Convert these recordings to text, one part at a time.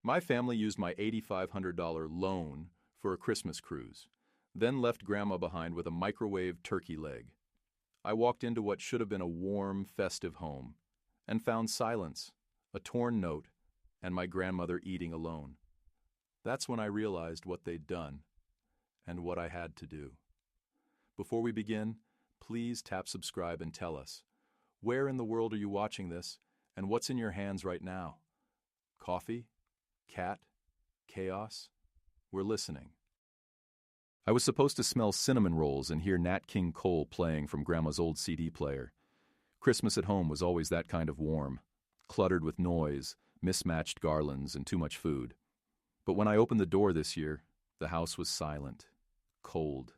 My family used my $8,500 loan for a Christmas cruise, then left Grandma behind with a microwave turkey leg. I walked into what should have been a warm, festive home and found silence, a torn note, and my grandmother eating alone. That's when I realized what they'd done and what I had to do. Before we begin, please tap subscribe and tell us, where in the world are you watching this and what's in your hands right now? Coffee? Cat? Chaos? We're listening. I was supposed to smell cinnamon rolls and hear Nat King Cole playing from Grandma's old CD player. Christmas at home was always that kind of warm, cluttered with noise, mismatched garlands, and too much food. But when I opened the door this year, the house was silent, cold.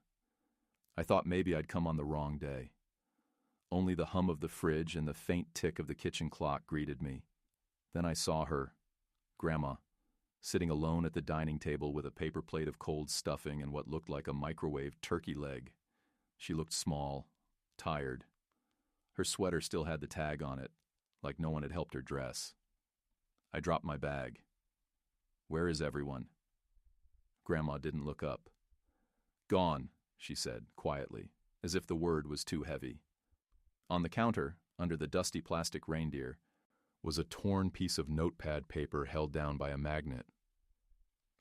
I thought maybe I'd come on the wrong day. Only the hum of the fridge and the faint tick of the kitchen clock greeted me. Then I saw her, Grandma, sitting alone at the dining table with a paper plate of cold stuffing and what looked like a microwave turkey leg. She looked small, tired. Her sweater still had the tag on it, like no one had helped her dress. I dropped my bag. "Where is everyone?" Grandma didn't look up. "Gone," she said, quietly, as if the word was too heavy. On the counter, under the dusty plastic reindeer, was a torn piece of notepad paper held down by a magnet.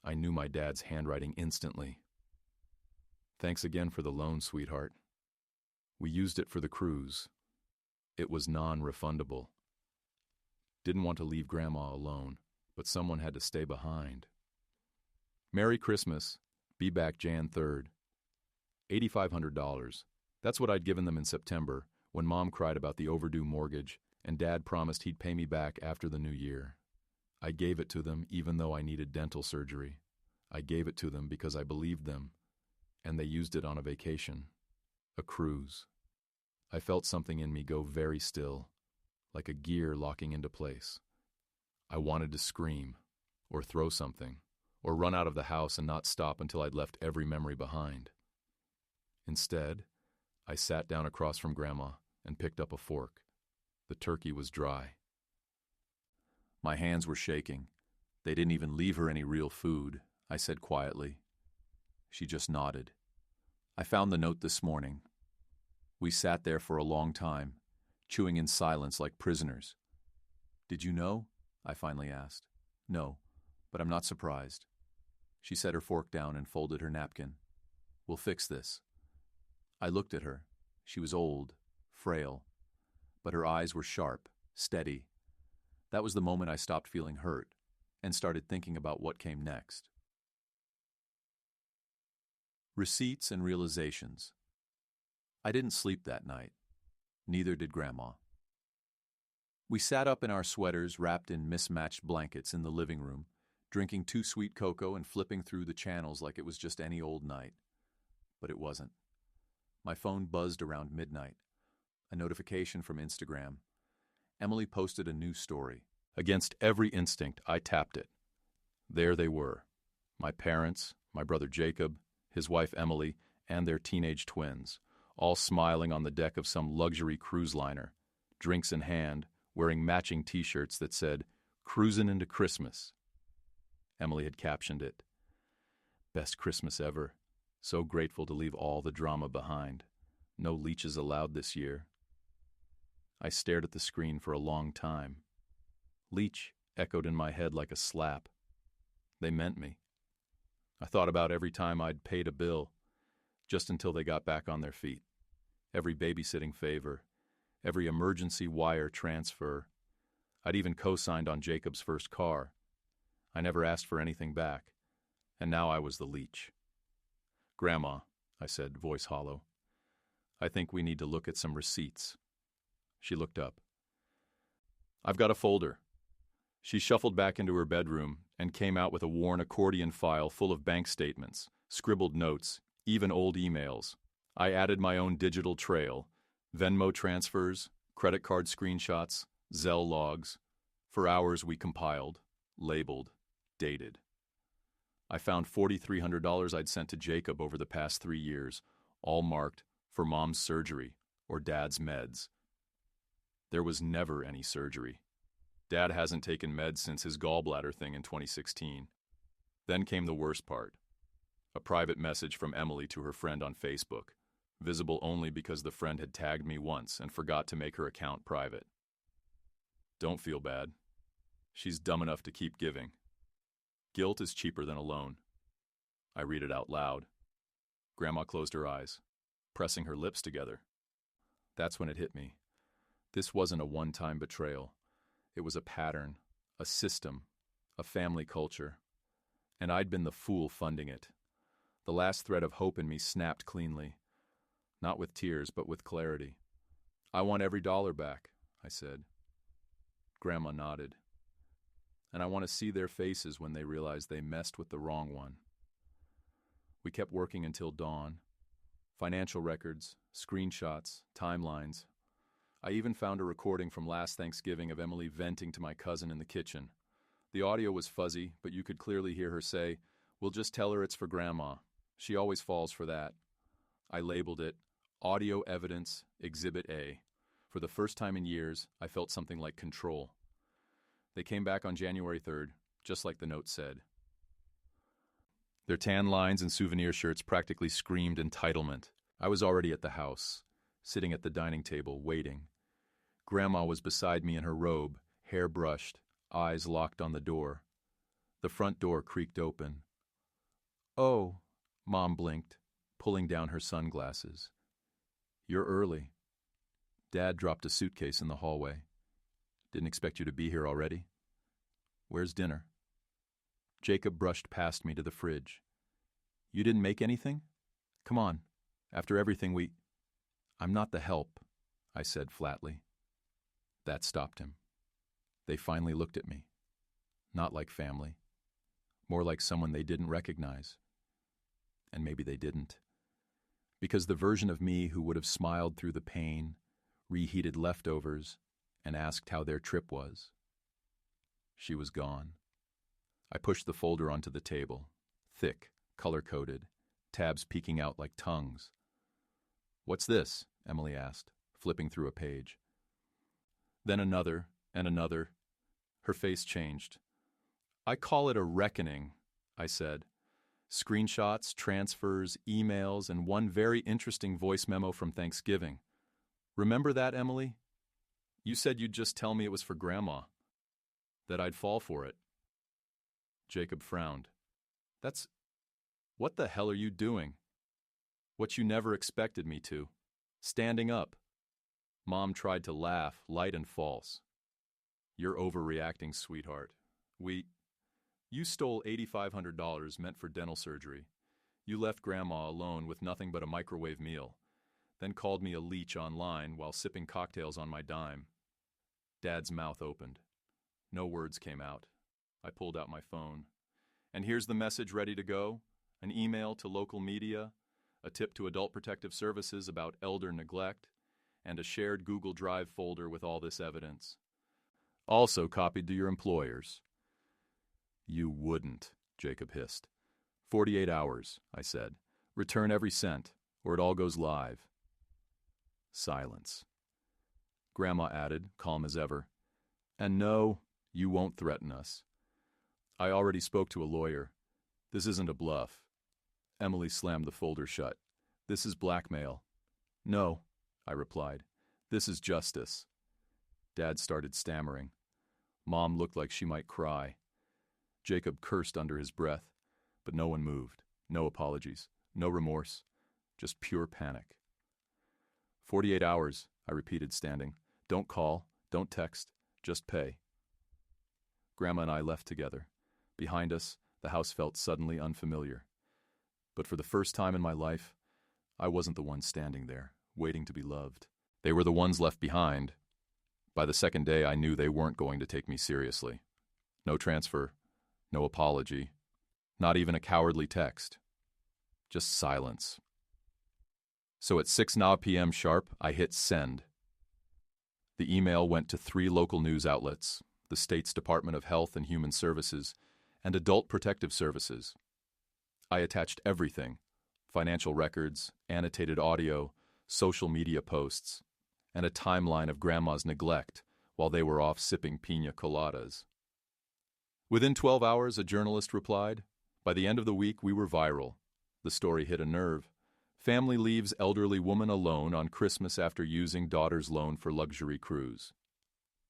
I knew my dad's handwriting instantly. "Thanks again for the loan, sweetheart. We used it for the cruise. It was non-refundable. Didn't want to leave Grandma alone, but someone had to stay behind. Merry Christmas. Be back Jan 3rd. $8,500. That's what I'd given them in September, when Mom cried about the overdue mortgage, and Dad promised he'd pay me back after the new year. I gave it to them even though I needed dental surgery. I gave it to them because I believed them, and they used it on a vacation, a cruise. I felt something in me go very still, like a gear locking into place. I wanted to scream, or throw something, or run out of the house and not stop until I'd left every memory behind. Instead, I sat down across from Grandma and picked up a fork. The turkey was dry. My hands were shaking. "They didn't even leave her any real food," I said quietly. She just nodded. "I found the note this morning." We sat there for a long time, chewing in silence like prisoners. "Did you know?" I finally asked. "No, but I'm not surprised." She set her fork down and folded her napkin. "We'll fix this." I looked at her. She was old, frail, but her eyes were sharp, steady. That was the moment I stopped feeling hurt and started thinking about what came next. Receipts and realizations. I didn't sleep that night. Neither did Grandma. We sat up in our sweaters wrapped in mismatched blankets in the living room, drinking 2 sweet cocoa and flipping through the channels like it was just any old night. But it wasn't. My phone buzzed around midnight. A notification from Instagram. Emily posted a new story. Against every instinct, I tapped it. There they were. My parents, my brother Jacob, his wife Emily, and their teenage twins, all smiling on the deck of some luxury cruise liner, drinks in hand, wearing matching t-shirts that said, "Cruisin' into Christmas." Emily had captioned it, "Best Christmas ever. So grateful to leave all the drama behind. No leeches allowed this year." I stared at the screen for a long time. Leech echoed in my head like a slap. They meant me. I thought about every time I'd paid a bill, just until they got back on their feet. Every babysitting favor, every emergency wire transfer. I'd even co-signed on Jacob's first car. I never asked for anything back, and now I was the leech. "Grandma," I said, voice hollow, "I think we need to look at some receipts." She looked up. "I've got a folder." She shuffled back into her bedroom and came out with a worn accordion file full of bank statements, scribbled notes, even old emails. I added my own digital trail, Venmo transfers, credit card screenshots, Zelle logs. For hours we compiled, labeled, dated. I found $4,300 I'd sent to Jacob over the past 3 years, all marked for Mom's surgery or Dad's meds. There was never any surgery. Dad hasn't taken meds since his gallbladder thing in 2016. Then came the worst part. A private message from Emily to her friend on Facebook, visible only because the friend had tagged me once and forgot to make her account private. Don't feel bad. She's dumb enough to keep giving. Guilt is cheaper than a loan. I read it out loud. Grandma closed her eyes, pressing her lips together. That's when it hit me. This wasn't a one-time betrayal. It was a pattern, a system, a family culture. And I'd been the fool funding it. The last thread of hope in me snapped cleanly. Not with tears, but with clarity. I want every dollar back, I said. Grandma nodded. And I want to see their faces when they realize they messed with the wrong one. We kept working until dawn. Financial records, screenshots, timelines. I even found a recording from last Thanksgiving of Emily venting to my cousin in the kitchen. The audio was fuzzy, but you could clearly hear her say, "We'll just tell her it's for Grandma. She always falls for that." I labeled it Audio Evidence Exhibit A. For the first time in years, I felt something like control. They came back on January 3rd, just like the note said. Their tan lines and souvenir shirts practically screamed entitlement. I was already at the house, sitting at the dining table, waiting. Grandma was beside me in her robe, hair brushed, eyes locked on the door. The front door creaked open. "Oh," Mom blinked, pulling down her sunglasses. "You're early." Dad dropped a suitcase in the hallway. "Didn't expect you to be here already." "Where's dinner?" Jacob brushed past me to the fridge. "You didn't make anything? Come on. After everything I'm not the help," I said flatly. That stopped him. They finally looked at me. Not like family. More like someone they didn't recognize. And maybe they didn't. Because the version of me who would have smiled through the pain, reheated leftovers, and asked how their trip was, she was gone. I pushed the folder onto the table, thick, color-coded, tabs peeking out like tongues. "What's this?" Emily asked, flipping through a page. Then another, and another. Her face changed. "I call it a reckoning," I said. "Screenshots, transfers, emails, and one very interesting voice memo from Thanksgiving. Remember that, Emily? You said you'd just tell me it was for Grandma, that I'd fall for it." Jacob frowned. What the hell are you doing?" "What you never expected me to. Standing up." Mom tried to laugh, light and false. "You're overreacting, sweetheart. You stole $8,500 meant for dental surgery. You left Grandma alone with nothing but a microwave meal, then called me a leech online while sipping cocktails on my dime." Dad's mouth opened. No words came out. I pulled out my phone. "And here's the message ready to go. An email to local media, a tip to Adult Protective Services about elder neglect, and a shared Google Drive folder with all this evidence. Also copied to your employers." "You wouldn't," Jacob hissed. 48 hours, I said. "Return every cent, or it all goes live." Silence. Grandma added, calm as ever, "And no, you won't threaten us. I already spoke to a lawyer. This isn't a bluff." Emily slammed the folder shut. "This is blackmail." "No," I replied. "This is justice." Dad started stammering. Mom looked like she might cry. Jacob cursed under his breath, but no one moved. No apologies. No remorse. Just pure panic. 48 hours, I repeated, standing. "Don't call. Don't text. Just pay." Grandma and I left together. Behind us, the house felt suddenly unfamiliar. But for the first time in my life, I wasn't the one standing there, waiting to be loved. They were the ones left behind. By the second day, I knew they weren't going to take me seriously. No transfer, no apology, not even a cowardly text. Just silence. So at 6 p.m. sharp, I hit send. The email went to 3 local news outlets, the state's Department of Health and Human Services, and Adult Protective Services. I attached everything: financial records, annotated audio, social media posts, and a timeline of Grandma's neglect while they were off sipping piña coladas. Within 12 hours, a journalist replied. By the end of the week, we were viral. The story hit a nerve. Family leaves elderly woman alone on Christmas after using daughter's loan for luxury cruise.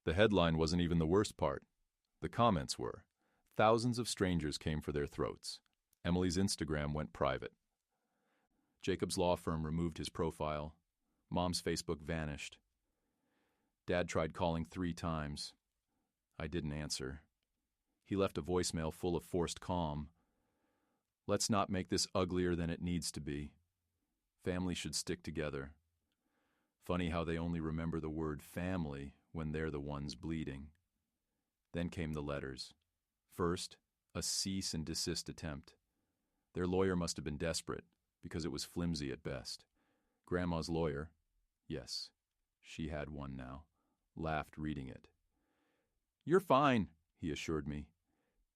The headline wasn't even the worst part. The comments were. Thousands of strangers came for their throats. Emily's Instagram went private. Jacob's law firm removed his profile. Mom's Facebook vanished. Dad tried calling 3 times. I didn't answer. He left a voicemail full of forced calm. Let's not make this uglier than it needs to be. Family should stick together. Funny how they only remember the word family when they're the ones bleeding. Then came the letters. First, a cease and desist attempt. Their lawyer must have been desperate, because it was flimsy at best. Grandma's lawyer, yes, she had one now, laughed reading it. You're fine, he assured me.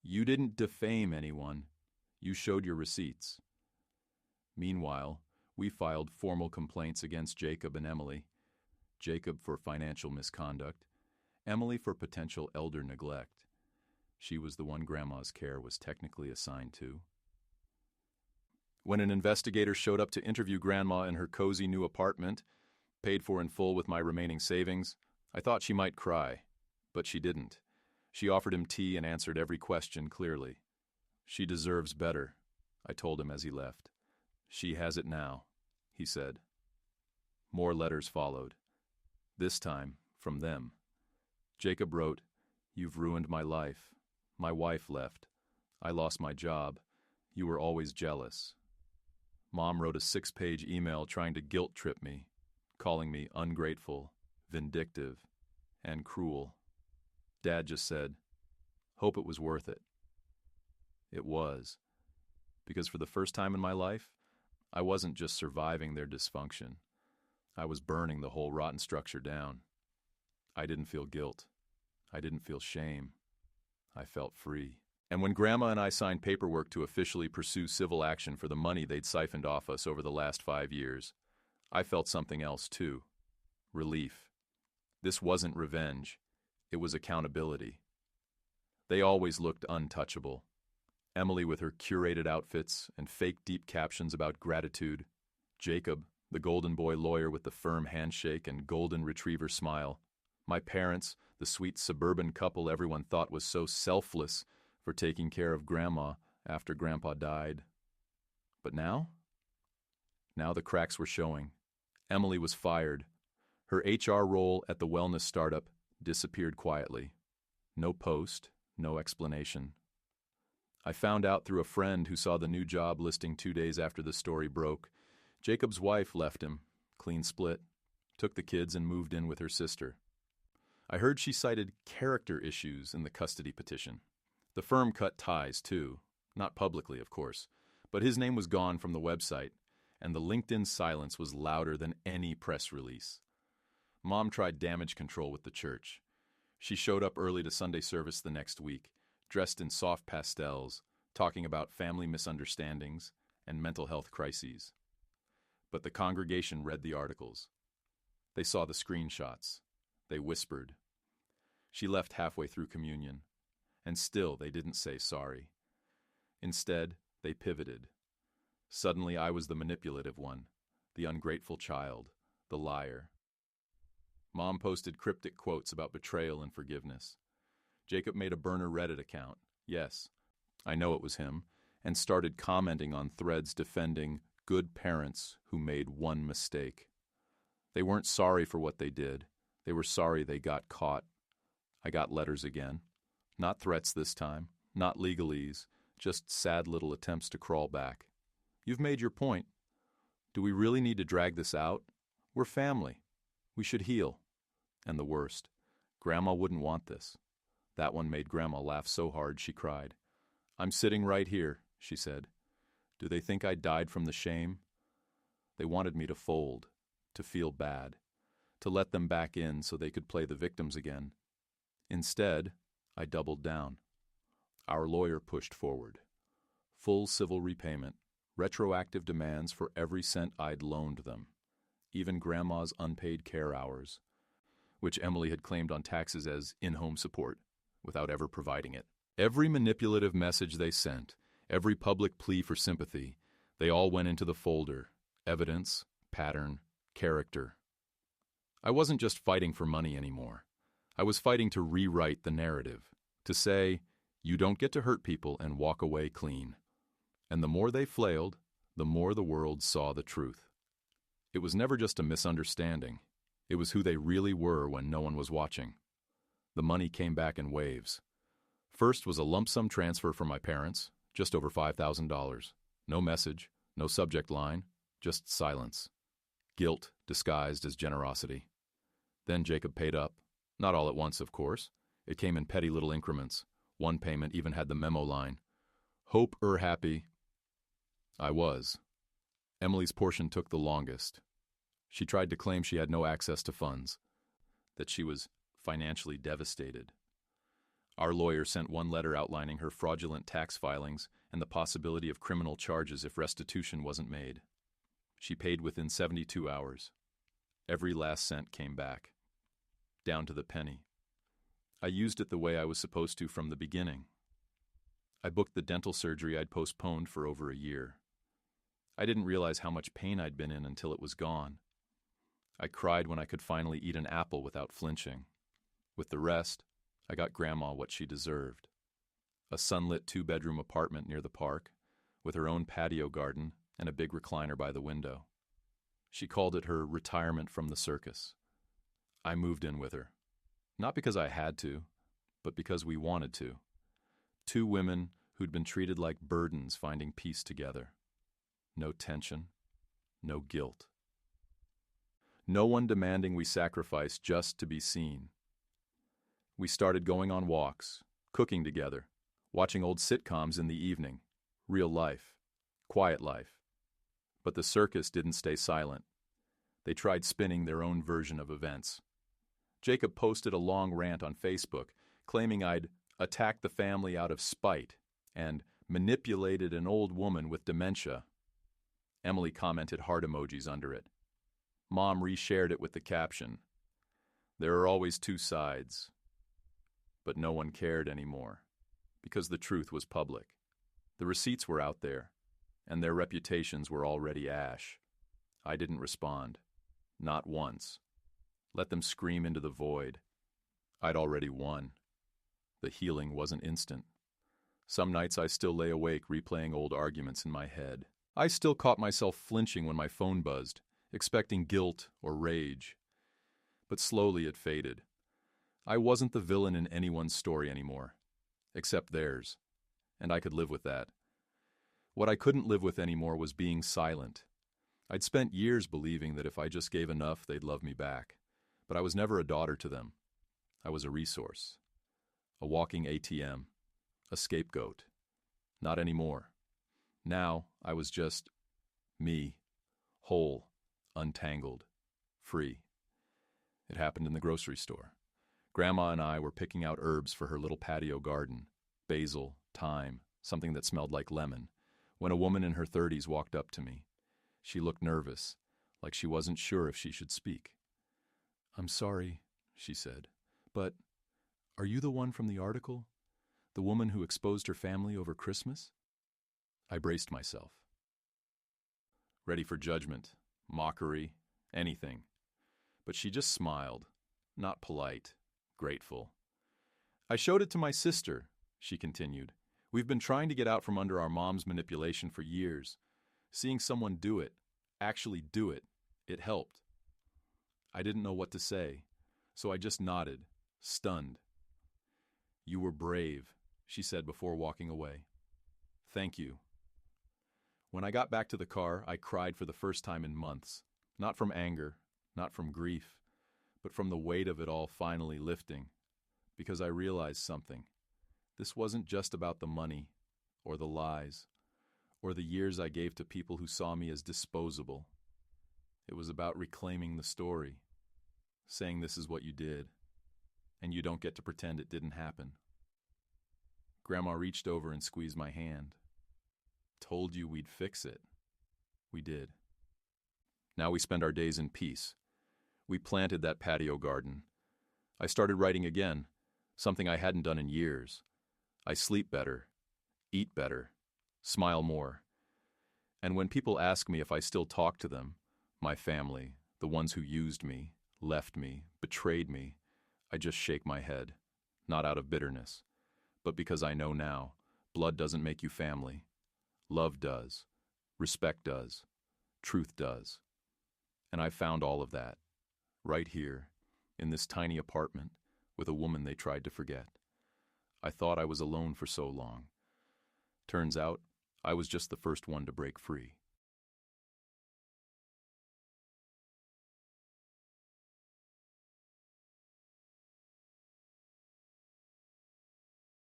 You didn't defame anyone. You showed your receipts. Meanwhile, we filed formal complaints against Jacob and Emily. Jacob for financial misconduct, Emily for potential elder neglect. She was the one Grandma's care was technically assigned to. When an investigator showed up to interview Grandma in her cozy new apartment, paid for in full with my remaining savings, I thought she might cry, but she didn't. She offered him tea and answered every question clearly. She deserves better, I told him as he left. She has it now, he said. More letters followed. This time, from them. Jacob wrote, You've ruined my life. My wife left. I lost my job. You were always jealous. Mom wrote a 6-page email trying to guilt-trip me, calling me ungrateful, vindictive, and cruel. Dad just said, Hope it was worth it. It was. Because for the first time in my life, I wasn't just surviving their dysfunction. I was burning the whole rotten structure down. I didn't feel guilt. I didn't feel shame. I felt free. And when Grandma and I signed paperwork to officially pursue civil action for the money they'd siphoned off us over the last 5 years, I felt something else too. Relief. This wasn't revenge. It was accountability. They always looked untouchable. Emily with her curated outfits and fake deep captions about gratitude. Jacob, the golden boy lawyer with the firm handshake and golden retriever smile. My parents, the sweet suburban couple everyone thought was so selfless for taking care of Grandma after Grandpa died. But now? Now the cracks were showing. Emily was fired. Her HR role at the wellness startup disappeared quietly. No post, no explanation. I found out through a friend who saw the new job listing 2 days after the story broke. Jacob's wife left him, clean split, took the kids and moved in with her sister. I heard she cited character issues in the custody petition. The firm cut ties, too. Not publicly, of course. But his name was gone from the website, and the LinkedIn silence was louder than any press release. Mom tried damage control with the church. She showed up early to Sunday service the next week, dressed in soft pastels, talking about family misunderstandings and mental health crises. But the congregation read the articles. They saw the screenshots. They whispered. She left halfway through communion, and still they didn't say sorry. Instead, they pivoted. Suddenly I was the manipulative one, the ungrateful child, the liar. Mom posted cryptic quotes about betrayal and forgiveness. Jacob made a burner Reddit account, yes, I know it was him, and started commenting on threads defending good parents who made one mistake. They weren't sorry for what they did. They were sorry they got caught. I got letters again. Not threats this time, not legalese, just sad little attempts to crawl back. You've made your point. Do we really need to drag this out? We're family. We should heal. And the worst, Grandma wouldn't want this. That one made Grandma laugh so hard she cried. I'm sitting right here, she said. Do they think I died from the shame? They wanted me to fold, to feel bad, to let them back in so they could play the victims again. Instead, I doubled down. Our lawyer pushed forward. Full civil repayment, retroactive demands for every cent I'd loaned them, even Grandma's unpaid care hours. which Emily had claimed on taxes as in-home support, without ever providing it. Every manipulative message they sent, every public plea for sympathy, they all went into the folder: evidence, pattern, character. I wasn't just fighting for money anymore. I was fighting to rewrite the narrative, to say, you don't get to hurt people and walk away clean. And the more they flailed, the more the world saw the truth. It was never just a misunderstanding. It was who they really were when no one was watching. The money came back in waves. First was a lump sum transfer from my parents, just over $5,000. No message, no subject line, just silence. Guilt disguised as generosity. Then Jacob paid up. Not all at once, of course. It came in petty little increments. One payment even had the memo line: "Hope happy." I was. Emily's portion took the longest. She tried to claim she had no access to funds, that she was financially devastated. Our lawyer sent one letter outlining her fraudulent tax filings and the possibility of criminal charges if restitution wasn't made. She paid within 72 hours. Every last cent came back, down to the penny. I used it the way I was supposed to from the beginning. I booked the dental surgery I'd postponed for over a year. I didn't realize how much pain I'd been in until it was gone. I cried when I could finally eat an apple without flinching. With the rest, I got Grandma what she deserved: a sunlit 2-bedroom apartment near the park, with her own patio garden and a big recliner by the window. She called it her retirement from the circus. I moved in with her. Not because I had to, but because we wanted to. 2 women who'd been treated like burdens finding peace together. No tension, no guilt. No one demanding we sacrifice just to be seen. We started going on walks, cooking together, watching old sitcoms in the evening. Real life, quiet life. But the circus didn't stay silent. They tried spinning their own version of events. Jacob posted a long rant on Facebook, claiming I'd attacked the family out of spite and manipulated an old woman with dementia. Emily commented heart emojis under it. Mom reshared it with the caption: "There are always 2 sides." But no one cared anymore, because the truth was public. The receipts were out there, and their reputations were already ash. I didn't respond. Not once. Let them scream into the void. I'd already won. The healing wasn't instant. Some nights I still lay awake replaying old arguments in my head. I still caught myself flinching when my phone buzzed, expecting guilt or rage. But slowly it faded. I wasn't the villain in anyone's story anymore, except theirs, and I could live with that. What I couldn't live with anymore was being silent. I'd spent years believing that if I just gave enough, they'd love me back. But I was never a daughter to them. I was a resource. A walking ATM. A scapegoat. Not anymore. Now I was just me. Whole. Untangled. Free. It happened in the grocery store. Grandma and I were picking out herbs for her little patio garden. Basil, thyme, something that smelled like lemon, when a woman in her 30s walked up to me. She looked nervous, like she wasn't sure if she should speak. "I'm sorry," she said, "but are you the one from the article? The woman who exposed her family over Christmas?" I braced myself, ready for judgment, mockery, anything. But she just smiled, not polite, grateful. "I showed it to my sister," she continued. "We've been trying to get out from under our mom's manipulation for years. Seeing someone do it, actually do it, it helped." I didn't know what to say, so I just nodded, stunned. "You were brave," she said before walking away. "Thank you." When I got back to the car, I cried for the first time in months. Not from anger, not from grief, but from the weight of it all finally lifting. Because I realized something. This wasn't just about the money, or the lies, or the years I gave to people who saw me as disposable. It was about reclaiming the story, saying this is what you did, and you don't get to pretend it didn't happen. Grandma reached over and squeezed my hand. "Told you we'd fix it." We did. Now we spend our days in peace. We planted that patio garden. I started writing again, something I hadn't done in years. I sleep better, eat better, smile more. And when people ask me if I still talk to them, my family, the ones who used me, left me, betrayed me, I just shake my head, not out of bitterness, but because I know now, blood doesn't make you family. Love does, respect does, truth does. And I found all of that, right here, in this tiny apartment, with a woman they tried to forget. I thought I was alone for so long. Turns out, I was just the first one to break free.